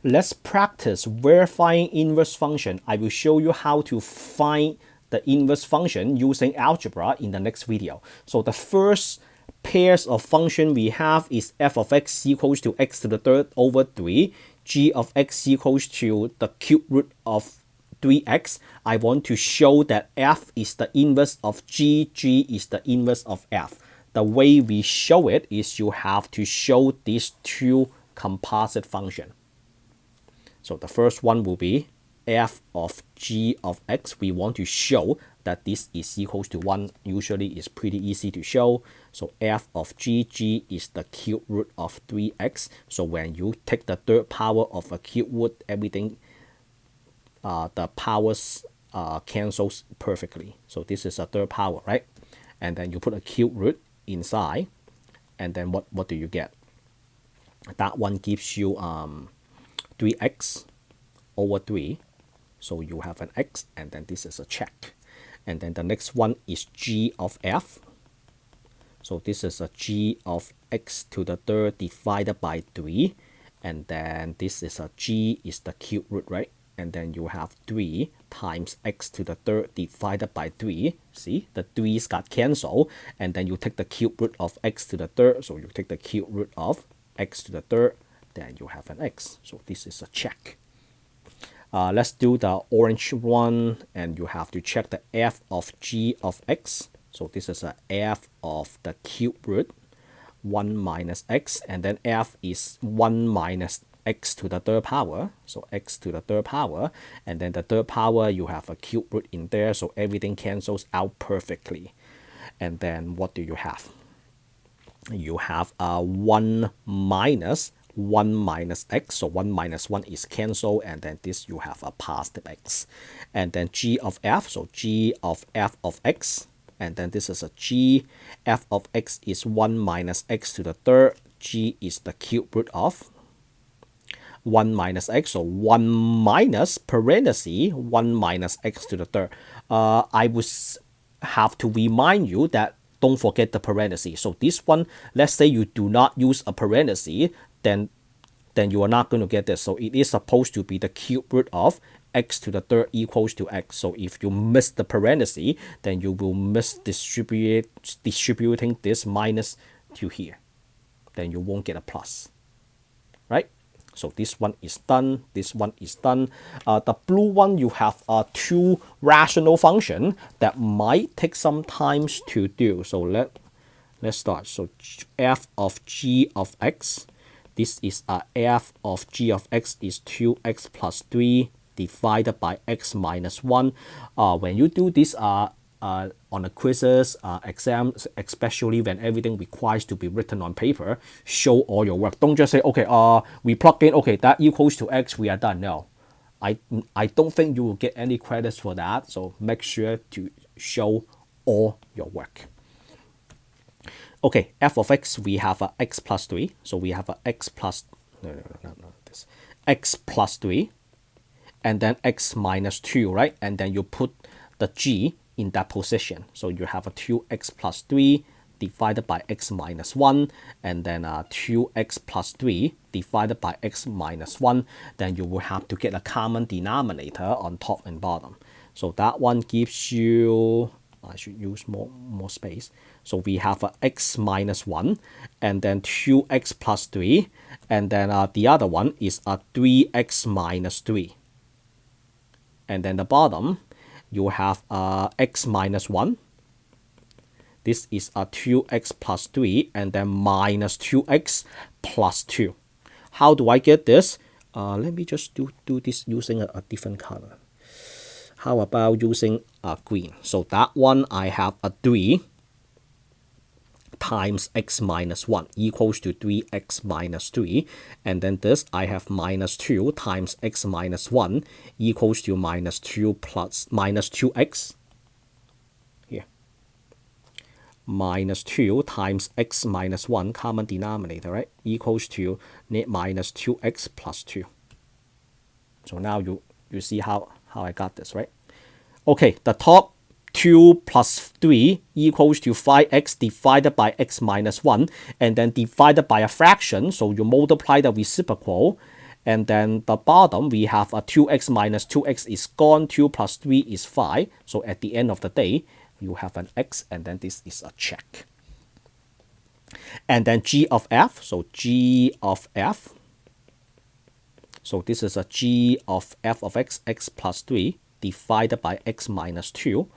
Let's practice verifying inverse function. I will show you how to find the inverse function using algebra in the next video. So the first pairs of function we have is f of x equals to x to the third over 3, g of x equals to the cube root of 3x. I want to show that f is the inverse of g is the inverse of f. The way we show it is you have to show these two composite functions. So the first one will be f of g of x. We want to show that this is equals to 1. Usually it's pretty easy to show. So f of g is the cube root of 3x. So when you take the third power of a cube root, everything, the powers cancels perfectly. So this is a third power, right? And then you put a cube root inside, and then what do you get? That one gives you 3x over 3. So you have an x, and then this is a check. And then the next one is g of f. So this is a g of x to the third divided by 3. And then this is a g is the cube root, right? And then you have 3 times x to the third divided by 3. See, the 3's got cancelled. And then you take the cube root of x to the third. So you take the cube root of x to the third. Then you have an x. So this is a check. Let's do the orange one. And you have to check the f of g of x. So this is a f of the cube root 1 minus x. And then f is 1 minus x to the third power. So x to the third power. And then the third power, you have a cube root in there. So everything cancels out perfectly. And then what do you have? You have 1 minus 1 minus x. So 1 minus 1 is cancelled. And then this you have a positive x. And then g of f. So g of f of x. And then this is a g. F of x is 1 minus x to the third. G is the cube root of 1 minus x. So 1 minus parenthesis 1 minus x to the third. I would have to remind you that don't forget the parenthesis. So this one, let's say you do not use a parenthesis, then you are not going to get this. So it is supposed to be the cube root of x to the third equals to x. So if you miss the parenthesis, then you will miss distributing this minus to here. Then you won't get a plus, right? So this one is done. This one is done. The blue one, you have two rational function that might take some time to do. So let's start. So f of g of x. This is f of g of x is 2x plus 3 divided by x minus 1. When you do this on the quizzes, exams, especially when everything requires to be written on paper, show all your work. Don't just say, okay, we plug in, okay, that equals to x, we are done. No, I don't think you will get any credits for that. So make sure to show all your work. Okay, f of x, we have a x plus 3. So we have a x plus, this, x plus 3. And then x minus 2, right? And then you put the g in that position. So you have a 2x plus 3 divided by x minus 1. And then 2x plus 3 divided by x minus 1. Then you will have to get a common denominator on top and bottom. So that one gives you, I should use more space. So we have a x minus 1 and then 2x plus 3. And then the other one is a 3x minus 3. And then the bottom, you have x minus 1. This is a 2x plus 3 and then minus 2x plus 2. How do I get this? Let me just do this using a different color. How about using green? So that one I have a 3 times x minus 1 equals to 3x minus 3. And then this I have minus 2 times x minus 1 equals to minus 2 plus minus 2x. Here. Minus 2 times x minus 1, common denominator, right? Equals to minus 2x plus 2. So now you see how I got this, right? Okay, the top 2 plus 3 equals to 5x divided by x minus 1 and then divided by a fraction. So you multiply the reciprocal And then the bottom, we have a 2x minus 2x is gone. 2 plus 3 is 5. So at the end of the day, you have an x, and then this is a check. And then g of f, so g of f. So this is a g of f of x, x plus 3 divided by x minus 2.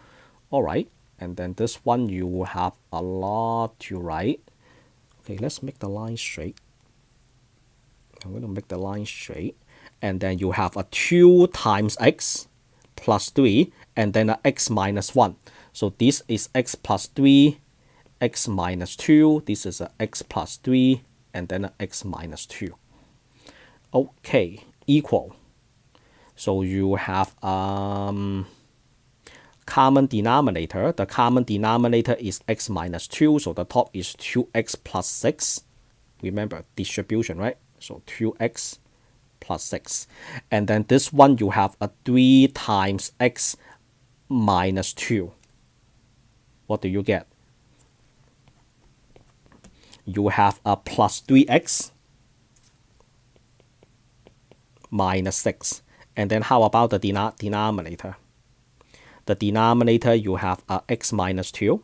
All right, and then this one you have a lot to write. Okay, let's make the line straight. I'm going to make the line straight. And then you have a 2 times x plus 3, and then a x minus 1. So this is x plus 3, x minus 2. This is a x plus 3, and then a x minus 2. Okay, equal. So you have common denominator. The common denominator is x minus 2. So the top is 2x plus 6. Remember, distribution, right? So 2x plus 6. And then this one, you have a 3 times x minus 2. What do you get? You have a plus 3x minus 6. And then how about the denominator? The denominator, you have a x minus 2.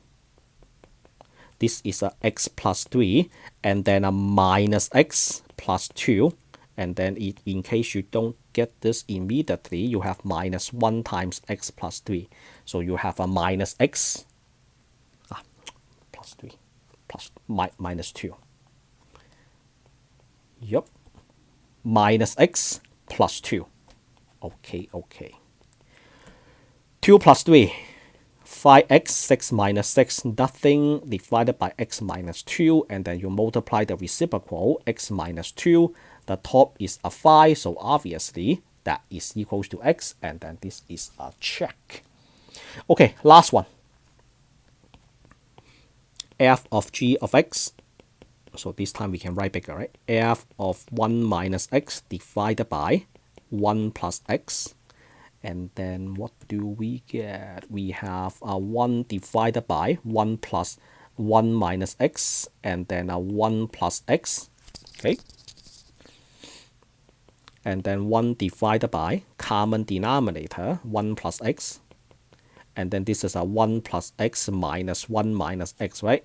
This is a x plus 3, and then a minus x plus 2. And then in case you don't get this immediately, you have minus 1 times x plus 3. So you have a minus x plus 3 plus minus 2. Yep. Minus x plus 2. Okay. 2 plus 3. 5x, 6 minus 6, nothing, divided by x minus 2, and then you multiply the reciprocal, x minus 2. The top is a 5, so obviously that is equals to x, and then this is a check. Okay, last one. F of g of x. So this time we can write bigger, right? F of 1 minus x divided by 1 plus x. And then what do we get? We have a 1 divided by 1 plus 1 minus x, and then a 1 plus x. Okay. And then 1 divided by common denominator, 1 plus x. And then this is a 1 plus x minus 1 minus x, right?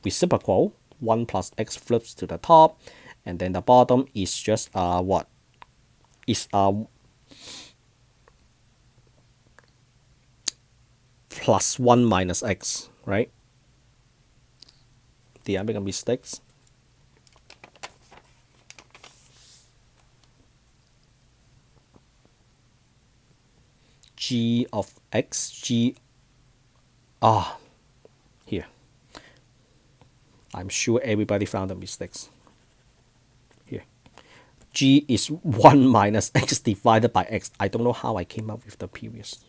Reciprocal, 1 plus x flips to the top. And then the bottom is just what? Is plus 1 minus x, right? Did I make a mistake? G of x, here. I'm sure everybody found the mistakes. Here. G is 1 minus x divided by x. I don't know how I came up with the previous.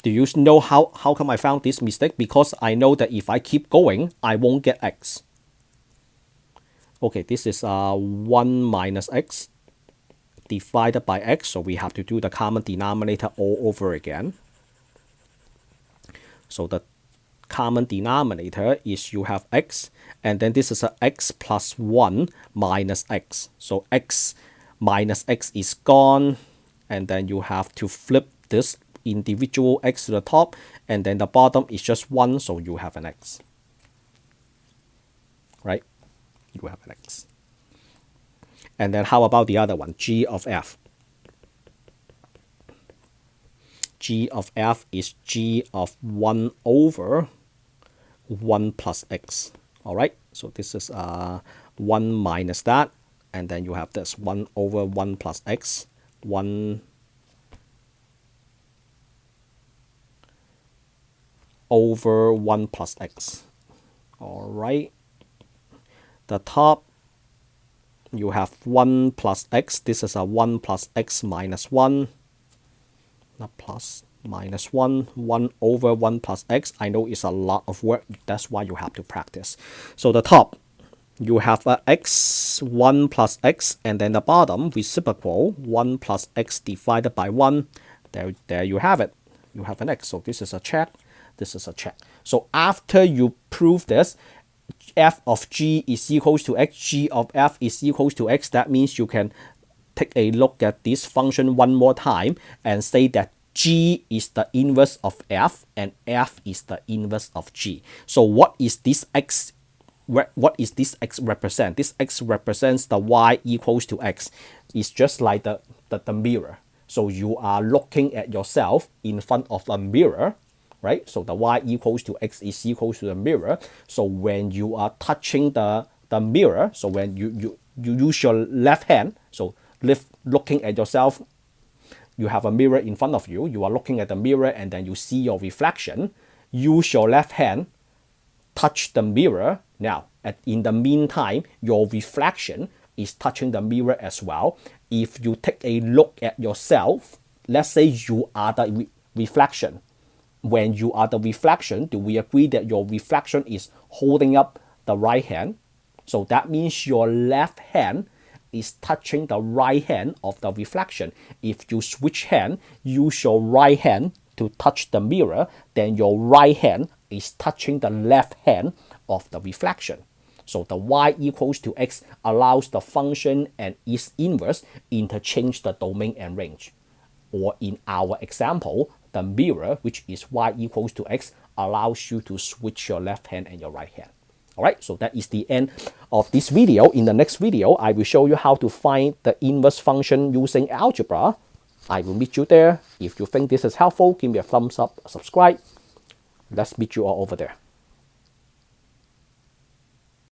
Do you know how come I found this mistake? Because I know that if I keep going, I won't get x. Okay, this is 1 minus x divided by x. So we have to do the common denominator all over again. So the common denominator is you have x, and then this is a x plus 1 minus x. So x minus x is gone, and then you have to flip this individual x to the top, and then the bottom is just 1, so you have an x. Right? You have an x. And then how about the other one? G of f. G of f is g of 1 over 1 plus x. All right, so this is 1 minus that, and then you have this 1 over 1 plus x, 1 over 1 plus x. All right, the top, you have 1 plus x. This is a 1 plus x minus 1, not plus, minus 1, 1 over 1 plus x. I know it's a lot of work. That's why you have to practice. So the top, you have a x, 1 plus x, and then the bottom, reciprocal, 1 plus x divided by 1. There you have it. You have an x. So this is a check. This is a check. So after you prove this, f of g is equals to x, g of f is equals to x, that means you can take a look at this function one more time and say that g is the inverse of f and f is the inverse of g. So what is this x? What is this x represent? This x represents the y equals to x. It's just like the mirror. So you are looking at yourself in front of a mirror, right? So the y equals to x is equals to the mirror. So when you are touching the mirror, so when you use your left hand, so looking at yourself, you have a mirror in front of you, you are looking at the mirror and then you see your reflection. Use your left hand, touch the mirror. Now, in the meantime, your reflection is touching the mirror as well. If you take a look at yourself, let's say you are the reflection. When you are the reflection, do we agree that your reflection is holding up the right hand? So that means your left hand is touching the right hand of the reflection. If you switch hand, use your right hand to touch the mirror, then your right hand is touching the left hand of the reflection. So the y equals to x allows the function and its inverse interchange the domain and range. Or in our example, the mirror, which is y equals to x, allows you to switch your left hand and your right hand. Alright, so that is the end of this video. In the next video, I will show you how to find the inverse function using algebra. I will meet you there. If you think this is helpful, give me a thumbs up, subscribe. Let's meet you all over there.